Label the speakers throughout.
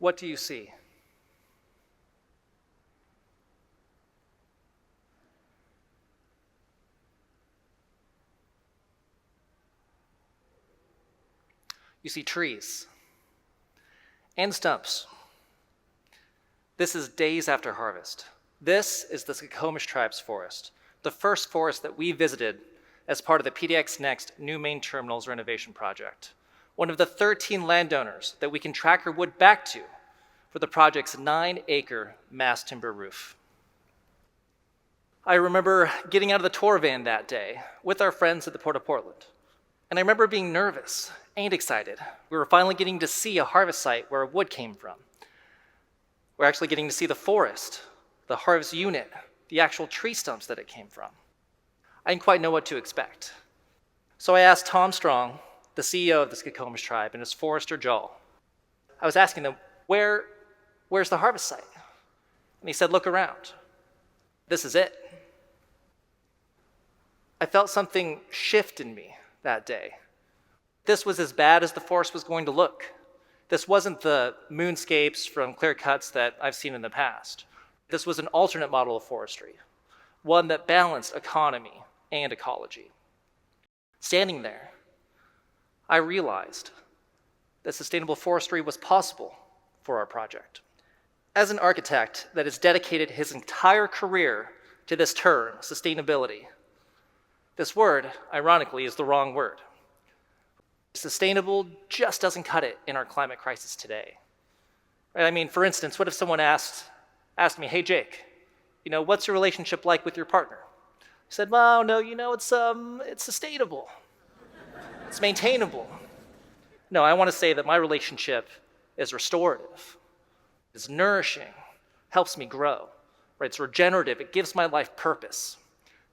Speaker 1: what do you see? You see trees and stumps. This is days after harvest. This is the Scalable tribe's forest, the first forest that we visited as part of the PDX Next new main terminals renovation project. One of the 13 landowners that we can track our wood back to for the project's 9-acre mass timber roof. I remember getting out of the tour van that day with our friends at the Port of Portland. And I remember being nervous and excited. We were finally getting to see a harvest site where wood came from. We're actually getting to see the forest, the harvest unit, the actual tree stumps that it came from. I didn't quite know what to expect. So I asked Tom Strong, the CEO of the Scalable tribe, and his forester Joel. I was asking them, where's the harvest site? And he said, look around. This is it. I felt something shift in me that day. This was as bad as the forest was going to look. This wasn't the moonscapes from clear cuts that I've seen in the past. This was an alternate model of forestry, one that balanced economy and ecology. Standing there, I realized that sustainable forestry was possible for our project. As an architect that has dedicated his entire career to this term, sustainability, this word, ironically, is the wrong word. Sustainable just doesn't cut it in our climate crisis today. Right? I mean, for instance, what if someone asked me, hey, Jake, what's your relationship like with your partner? I said, well, no, it's sustainable. It's maintainable. No, I want to say that my relationship is restorative, is nourishing, helps me grow. Right? It's regenerative. It gives my life purpose.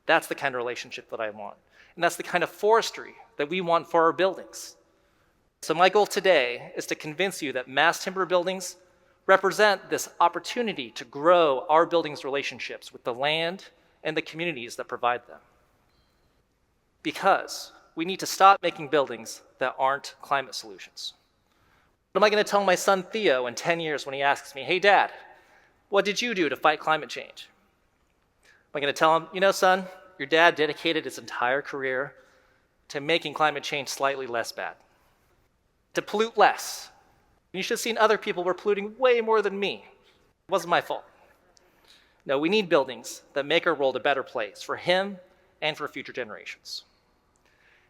Speaker 1: That's the kind of relationship that I want. And that's the kind of forestry that we want for our buildings. So my goal today is to convince you that mass timber buildings represent this opportunity to grow our buildings' relationships with the land and the communities that provide them. Because we need to stop making buildings that aren't climate solutions. What am I going to tell my son Theo in 10 years when he asks me, hey, Dad, what did you do to fight climate change? Am I going to tell him, son, your dad dedicated his entire career to making climate change slightly less bad, to pollute less. You should have seen other people were polluting way more than me. It wasn't my fault. No, we need buildings that make our world a better place for him and for future generations.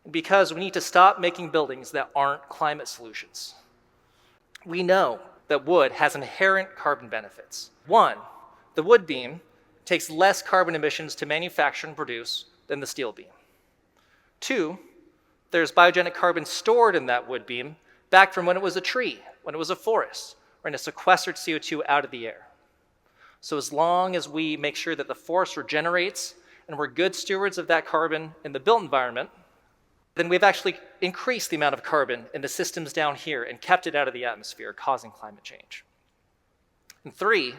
Speaker 1: And because we need to stop making buildings that aren't climate solutions. We know that wood has inherent carbon benefits. One, the wood beam takes less carbon emissions to manufacture and produce than the steel beam. Two, there's biogenic carbon stored in that wood beam back from when it was a tree, when it was a forest, and it sequestered CO2 out of the air. So as long as we make sure that the forest regenerates and we're good stewards of that carbon in the built environment, then we've actually increased the amount of carbon in the systems down here and kept it out of the atmosphere, causing climate change. And three,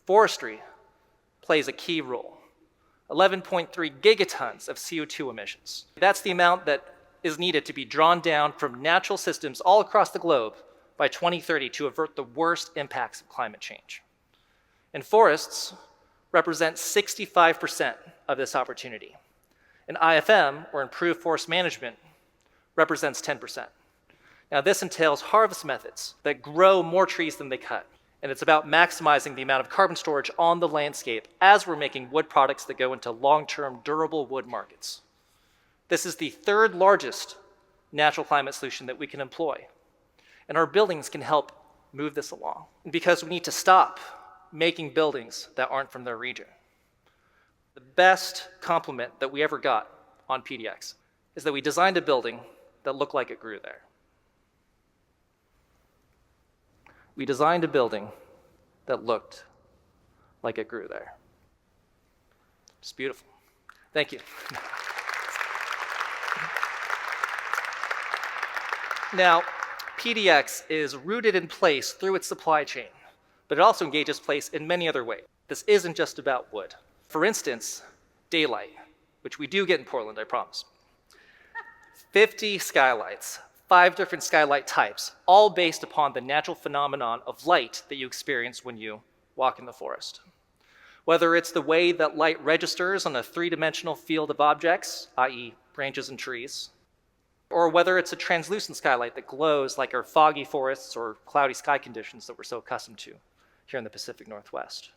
Speaker 1: forestry plays a key role. 11.3 gigatons of CO2 emissions. That's the amount that is needed to be drawn down from natural systems all across the globe by 2030 to avert the worst impacts of climate change. And forests represent 65% of this opportunity. And IFM, or improved forest management, represents 10%. Now this entails harvest methods that grow more trees than they cut. And it's about maximizing the amount of carbon storage on the landscape as we're making wood products that go into long-term durable wood markets. This is the third largest natural climate solution that we can employ. And our buildings can help move this along. Because we need to stop making buildings that aren't from their region. The best compliment that we ever got on PDX is that we designed a building that looked like it grew there. We designed a building that looked like it grew there. It's beautiful. Thank you. Now, PDX is rooted in place through its supply chain, but it also engages place in many other ways. This isn't just about wood. For instance, daylight, which we do get in Portland, I promise. 50 skylights, 5 different skylight types, all based upon the natural phenomenon of light that you experience when you walk in the forest. Whether it's the way that light registers on a 3-dimensional field of objects, i.e. branches and trees, or whether it's a translucent skylight that glows like our foggy forests or cloudy sky conditions that we're so accustomed to here in the Pacific Northwest.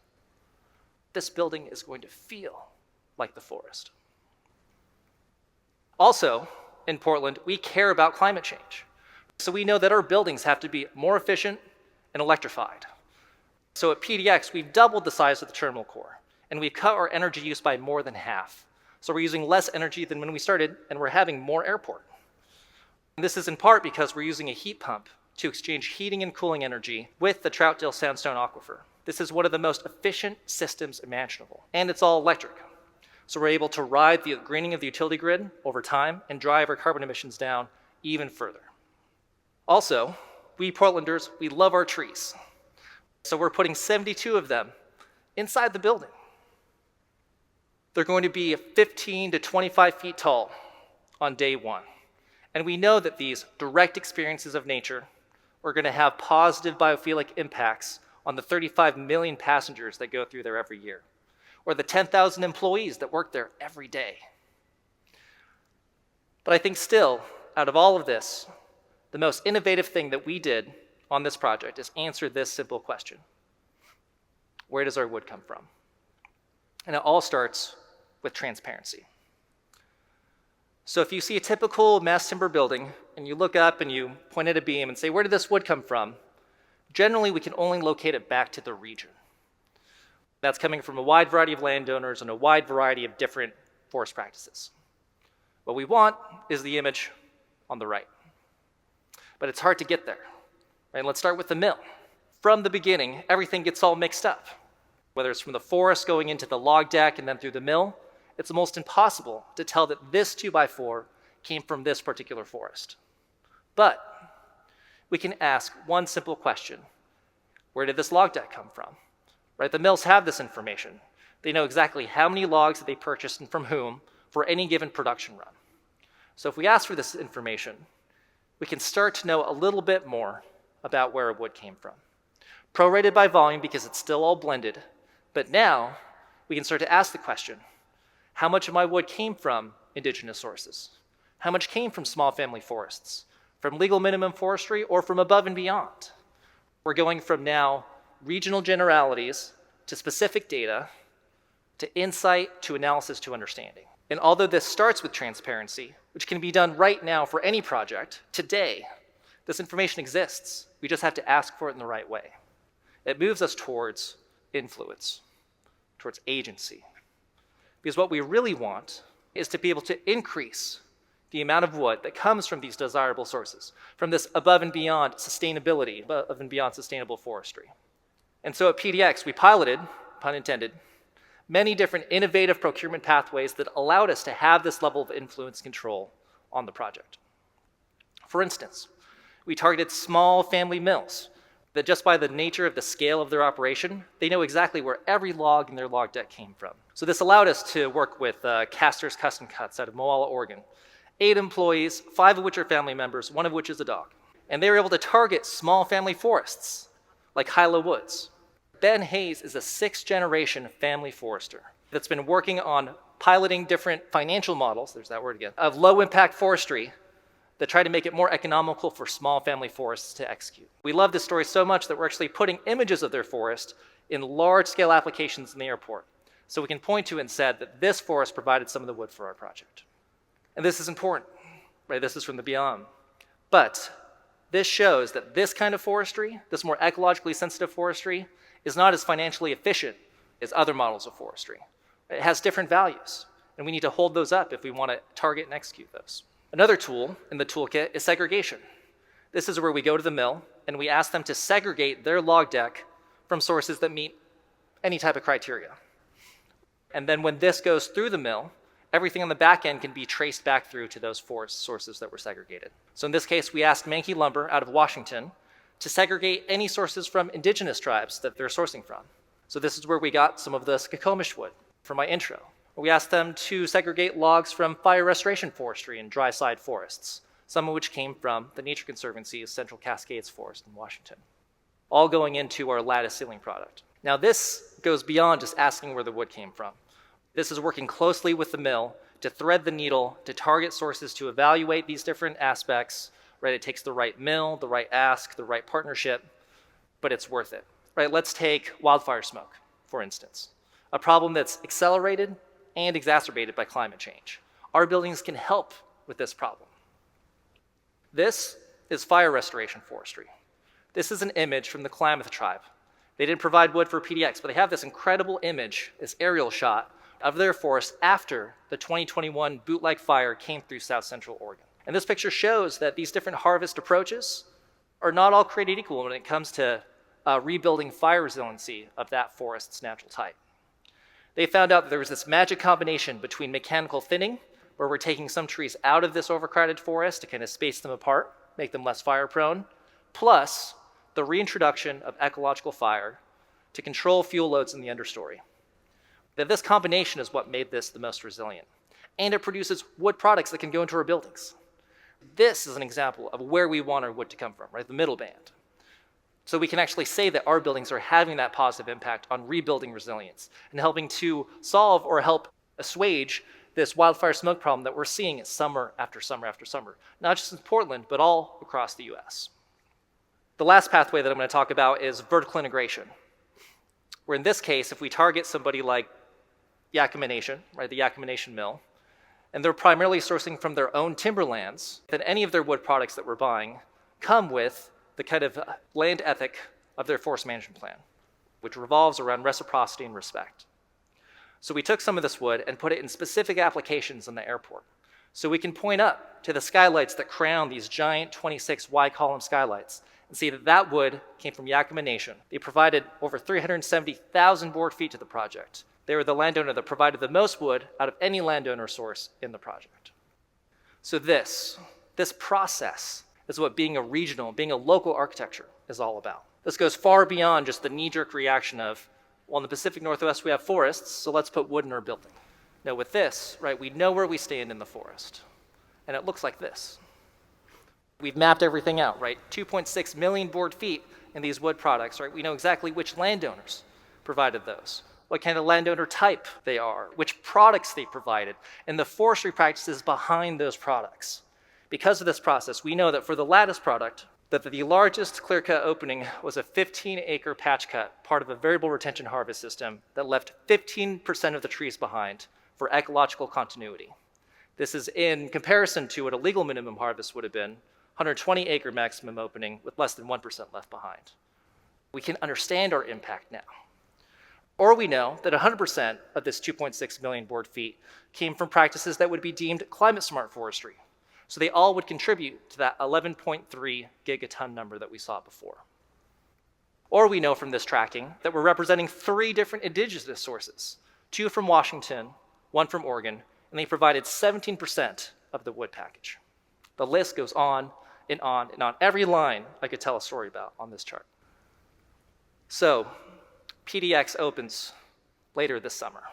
Speaker 1: This building is going to feel like the forest. Also, in Portland, we care about climate change. So we know that our buildings have to be more efficient and electrified. So at PDX, we've doubled the size of the terminal core, and we've cut our energy use by more than half. So we're using less energy than when we started, and we're having more airport. And this is in part because we're using a heat pump to exchange heating and cooling energy with the Troutdale Sandstone Aquifer. This is one of the most efficient systems imaginable, and it's all electric. So we're able to ride the greening of the utility grid over time and drive our carbon emissions down even further. Also, we Portlanders, we love our trees. So we're putting 72 of them inside the building. They're going to be 15 to 25 feet tall on day 1. And we know that these direct experiences of nature are going to have positive biophilic impacts on the 35 million passengers that go through there every year, or the 10,000 employees that work there every day. But I think still, out of all of this, the most innovative thing that we did on this project is answer this simple question. Where does our wood come from? And it all starts with transparency. So if you see a typical mass timber building and you look up and you point at a beam and say, where did this wood come from? Generally, we can only locate it back to the region. That's coming from a wide variety of landowners and a wide variety of different forest practices. What we want is the image on the right. But it's hard to get there. Right? Let's start with the mill. From the beginning, everything gets all mixed up. Whether it's from the forest going into the log deck and then through the mill, it's almost impossible to tell that this 2x4 came from this particular forest. But we can ask one simple question. Where did this log deck come from? Right? The mills have this information. They know exactly how many logs that they purchased and from whom for any given production run. So if we ask for this information, we can start to know a little bit more about where wood came from. Prorated by volume because it's still all blended, but now we can start to ask the question, how much of my wood came from indigenous sources? How much came from small family forests, from legal minimum forestry, or from above and beyond? We're going from now regional generalities to specific data, to insight, to analysis, to understanding. And although this starts with transparency, which can be done right now for any project, today, this information exists. We just have to ask for it in the right way. It moves us towards influence, towards agency. Because what we really want is to be able to increase the amount of wood that comes from these desirable sources, from this above and beyond sustainability, above and beyond sustainable forestry. And so at PDX, we piloted, pun intended, many different innovative procurement pathways that allowed us to have this level of influence control on the project. For instance, we targeted small family mills that just by the nature of the scale of their operation, they know exactly where every log in their log deck came from. So this allowed us to work with Caster's Custom Cuts out of Moala, Oregon. 8 employees, 5 of which are family members, 1 of which is a dog. And they were able to target small family forests, like Hyla Woods. Ben Hayes is a 6th-generation family forester that's been working on piloting different financial models, there's that word again, of low-impact forestry that try to make it more economical for small family forests to execute. We love this story so much that we're actually putting images of their forest in large-scale applications in the airport. So we can point to it and said that this forest provided some of the wood for our project. And this is important, right? This is from the beyond. But this shows that this kind of forestry, this more ecologically sensitive forestry, is not as financially efficient as other models of forestry. It has different values, and we need to hold those up if we want to target and execute those. Another tool in the toolkit is segregation. This is where we go to the mill and we ask them to segregate their log deck from sources that meet any type of criteria. And then when this goes through the mill, everything on the back end can be traced back through to those forest sources that were segregated. So in this case, we asked Mankey Lumber out of Washington to segregate any sources from indigenous tribes that they're sourcing from. So this is where we got some of the Skokomish wood for my intro. We asked them to segregate logs from fire restoration forestry and dry side forests. some of which came from the Nature Conservancy's Central Cascades Forest in Washington, all going into our lattice ceiling product. Now this goes beyond just asking where the wood came from. This is working closely with the mill to thread the needle, to target sources, to evaluate these different aspects, right? It takes the right mill, the right ask, the right partnership, but it's worth it, right? Let's take wildfire smoke, for instance, a problem that's accelerated and exacerbated by climate change. Our buildings can help with this problem. This is fire restoration forestry. This is an image from the Klamath tribe. They didn't provide wood for PDX, but they have this incredible image, this aerial shot of their forest after the 2021 boot-like fire came through South Central Oregon. And this picture shows that these different harvest approaches are not all created equal when it comes to rebuilding fire resiliency of that forest's natural type. They found out that there was this magic combination between mechanical thinning, where we're taking some trees out of this overcrowded forest to kind of space them apart, make them less fire prone, plus the reintroduction of ecological fire to control fuel loads in the understory. That this combination is what made this the most resilient. And it produces wood products that can go into our buildings. This is an example of where we want our wood to come from, right? The middle band. So we can actually say that our buildings are having that positive impact on rebuilding resilience and helping to solve or help assuage this wildfire smoke problem that we're seeing summer after summer after summer, not just in Portland, but all across the US. The last pathway that I'm going to talk about is vertical integration, where in this case, if we target somebody like Yakima Nation, right, the Yakima Nation mill, and they're primarily sourcing from their own timberlands, then any of their wood products that we're buying come with the kind of land ethic of their forest management plan, which revolves around reciprocity and respect. So we took some of this wood and put it in specific applications in the airport. So we can point up to the skylights that crown these giant 26 Y-column skylights and see that that wood came from Yakima Nation. They provided over 370,000 board feet to the project. They were the landowner that provided the most wood out of any landowner source in the project. So this process is what being a regional, being a local architecture is all about. This goes far beyond just the knee-jerk reaction of, well, in the Pacific Northwest we have forests, so let's put wood in our building. No, with this, right, we know where we stand in the forest, and it looks like this. We've mapped everything out, right? 2.6 million board feet in these wood products, right? We know exactly which landowners provided those, what kind of landowner type they are, which products they provided, and the forestry practices behind those products. Because of this process, we know that for the lattice product, that the largest clear-cut opening was a 15-acre patch cut, part of a variable retention harvest system that left 15% of the trees behind for ecological continuity. This is in comparison to what a legal minimum harvest would have been, 120-acre maximum opening with less than 1% left behind. We can understand our impact now. Or we know that 100% of this 2.6 million board feet came from practices that would be deemed climate-smart forestry. So they all would contribute to that 11.3 gigaton number that we saw before. Or we know from this tracking that we're representing 3 different indigenous sources, 2 from Washington, 1 from Oregon, and they provided 17% of the wood package. The list goes on and on and on. Every line I could tell a story about on this chart. So PDX opens later this summer.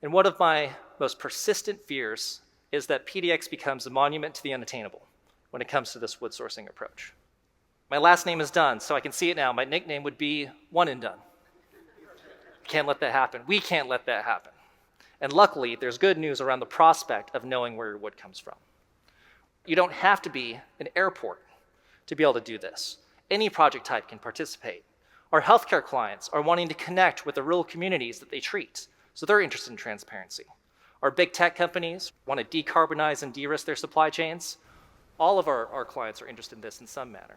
Speaker 1: And one of my most persistent fears is that PDX becomes a monument to the unattainable when it comes to this wood sourcing approach. My last name is Dunn, so I can see it now. My nickname would be One and Done. Can't let that happen. We can't let that happen. And luckily, there's good news around the prospect of knowing where your wood comes from. You don't have to be an airport to be able to do this. Any project type can participate. Our healthcare clients are wanting to connect with the rural communities that they treat, so they're interested in transparency. Our big tech companies want to decarbonize and de-risk their supply chains. All of our clients are interested in this in some manner.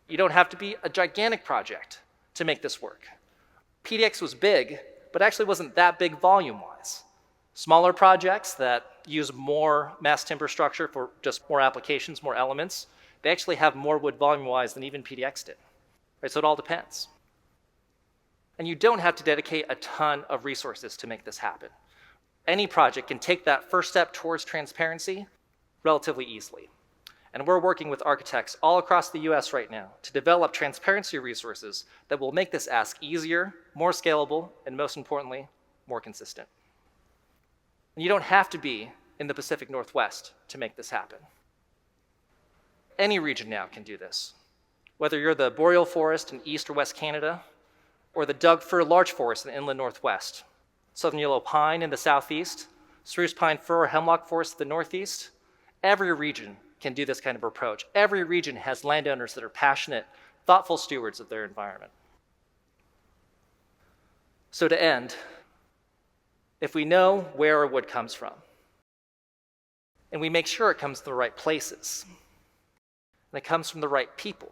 Speaker 1: You don't have to be a gigantic project to make this work. PDX was big, but actually wasn't that big volume-wise. Smaller projects that use more mass timber structure for just more applications, more elements, they actually have more wood volume-wise than even PDX did. Right, so it all depends. And you don't have to dedicate a ton of resources to make this happen. Any project can take that first step towards transparency relatively easily. And we're working with architects all across the US right now to develop transparency resources that will make this ask easier, more scalable, and most importantly, more consistent. And you don't have to be in the Pacific Northwest to make this happen. Any region now can do this. Whether you're the boreal forest in East or West Canada, or the Doug fir large forest in the inland Northwest, southern yellow pine in the Southeast, spruce pine fir or hemlock forest in the Northeast, every region can do this kind of approach. Every region has landowners that are passionate, thoughtful stewards of their environment. So to end, if we know where our wood comes from, and we make sure it comes from the right places, and it comes from the right people,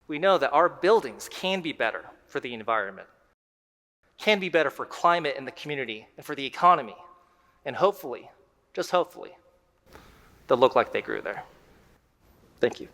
Speaker 1: we know that our buildings can be better for the environment, can be better for climate and the community and for the economy, and hopefully, just hopefully, they'll look like they grew there. Thank you.